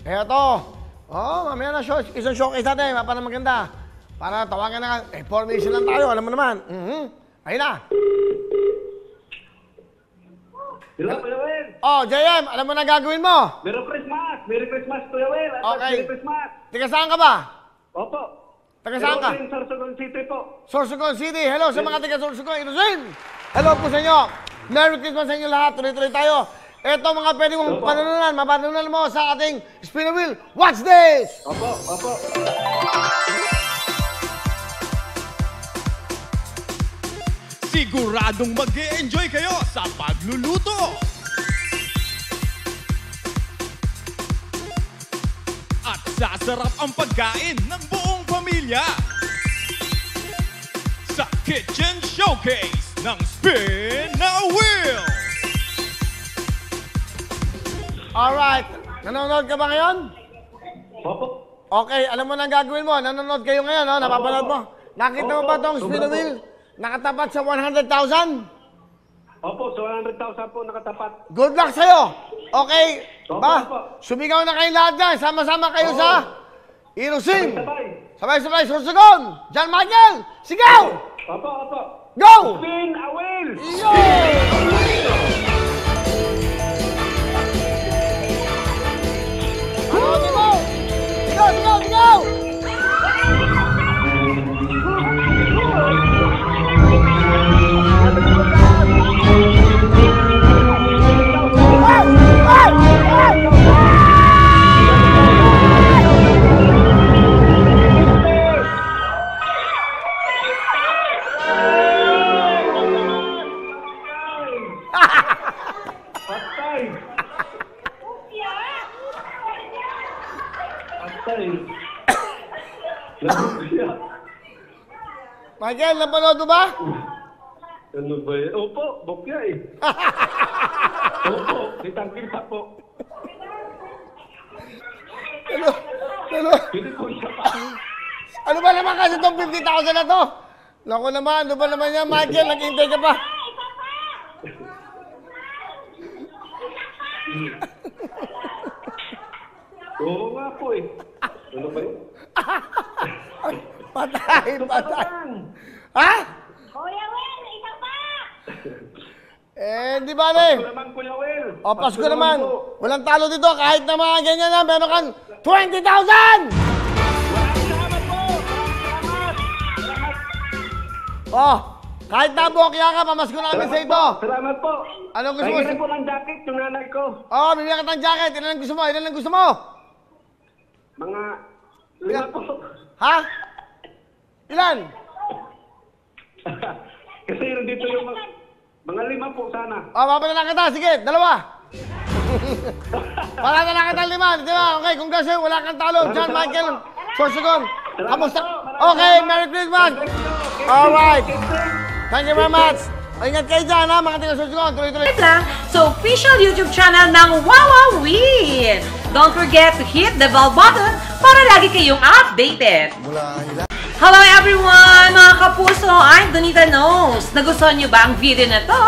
Eto. Oh, mamaya na isang showcase natin. Mapa na maganda. Para tawagan na. Formation lang tayo. Alam mo naman. Ayun na. Hello, Kuya Will. Oh, JM, alam mo na gagawin mo? Merry Christmas! Merry Christmas, Kuya Will! Okay. Merry Christmas! Taga saan ka ba? Opo. Taga saan ka? Sorsogon City po. Sorsogon City. Hello sa mga taga Sorsogon. Inusin. Hello po sa inyo. Merry Christmas sa inyo lahat. Tuloy-tuloy tayo. Ito mga pwede mong panununan. Mapanunan mo sa ating spin wheel. Watch this! Opo, opo. Siguradong mag-e-enjoy kayo sa pagluluto. At sasarap ang pagkain ng buong pamilya. Sa Kitchen Showcase ng Spin na Wheel. Alright. Nanonood ka ba ngayon? Opo. Okay, alam mo na ang gagawin mo. Nanonood kayo ngayon, no? Napapanood mo. Nakita mo ba itong spin wheel? Nakatapat sa 100,000? Opo, so 100,000 po nakatapat. Good luck sa'yo! Okay? Opo, Ba? opo. Sumigaw na kayo lahat dyan. Sama-sama kayo sa Irusin. Sabay. Sabay-sabay. Sorsogon. John Michael. Sigaw! Opo, opo. Go! Spin a wheel! Yo! Ano mo? Sigaw, sigaw, sigaw! Patay! Patay! Nabuya. Michael, napanood mo ba? Ano ba yan? Opo, bokya eh. Opo, kitang-kita po. Ano? Ano? Hindi po siya pa. Ano ba naman kasi itong 50,000 na to? Naku naman, ano ba naman yan, Michael? Naghihintay ka pa. Oo nga po eh. Ano ba yun? Ay, patay, patay. Patay! Ha? Kuya Will, isa pa! Di ba, ne? Pasko naman, Kuya Will. O, Pasko naman. po. Walang talo dito. Kahit na mga ganyan na, meron kang 20,000! Maraming salamat po! Maraming salamat! Salamat! Oh, kahit na bukya ka, pamasko namin sa ito. Salamat po! Ano gusto mo? Pahingin po ng jacket yung nanay ko. Oh, bibigyan ka ng jacket. Ilan ang gusto mo? Ilan ang gusto mo? Mga 5 po. Ha? Ilan? Kasi nandito yung mga 5 po sana. Oh, papadala kita. Sige, 2. Papadala kita 5. Di ba? Okay, congratulations. Wala kang talo. John Michael Sorsogon. Kamusta? Okay, Merry Christmas. Alright. Thank you very much. Ingat kayo dyan, ha, mga taga-Sorsogon. Tuloy-tuloy. So, official YouTube channel ng Wawa Win. Don't forget to hit the bell button para lagi kayong updated. Hello everyone! Mga kapuso, I'm Donita Knows. Nagustuhan nyo ba ang video na to?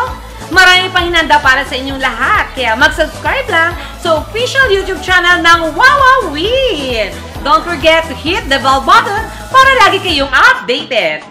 Marami pang hinanda para sa inyong lahat. Kaya mag-subscribe lang sa official YouTube channel ng Wawa Win. Don't forget to hit the bell button para lagi kayong updated.